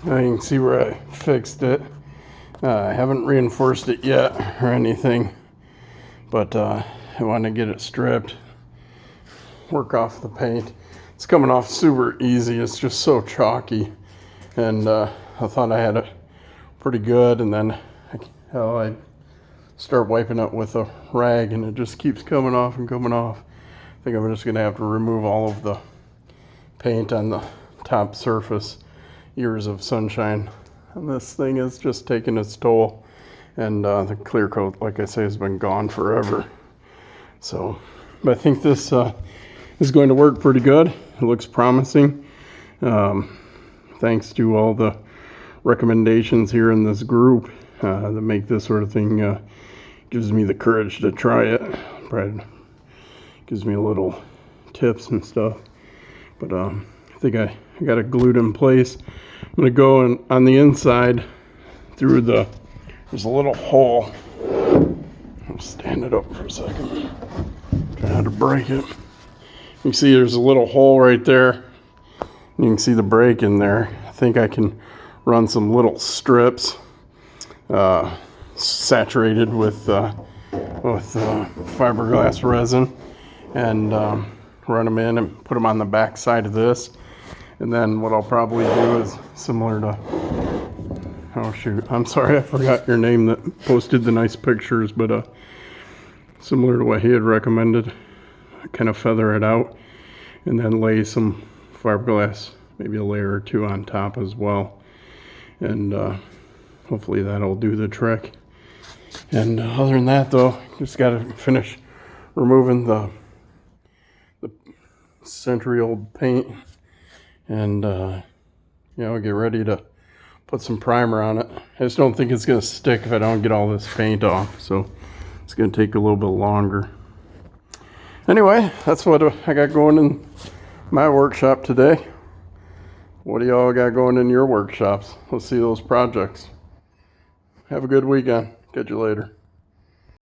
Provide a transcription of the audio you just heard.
Now you can see where I fixed it. I haven't reinforced it yet or anything, but I want to get it stripped, work off the paint. It's coming off super easy. It's just so chalky, and I thought I had it pretty good, and then I start wiping it with a rag and it just keeps coming off and coming off. I think I'm just gonna have to remove all of the paint on the top surface. Years of sunshine and this thing is just taking its toll, and the clear coat, like I say, has been gone forever. So but I think this is going to work pretty good. It looks promising, thanks to all the recommendations here in this group that make this sort of thing. Gives me the courage to try it. Probably gives me a little tips and stuff, but I think I got it glued in place. I'm gonna go on the inside through there's a little hole. I'll stand it up for a second. Try not to break it. You see there's a little hole right there. You can see the break in there. I think I can run some little strips saturated with fiberglass resin, and run them in and put them on the back side of this. And then what I'll probably do is similar to, oh shoot, I'm sorry, I forgot your name that posted the nice pictures, but similar to what he had recommended, kind of feather it out and then lay some fiberglass, maybe a layer or two on top as well. And hopefully that'll do the trick. And other than that though, just got to finish removing the century-old paint, and get ready to put some primer on it. I just don't think it's going to stick if I don't get all this paint off, so it's going to take a little bit longer. Anyway, that's what I got going in my workshop today. What do y'all got going in your workshops? Let's see those projects. Have a good weekend. Catch you later.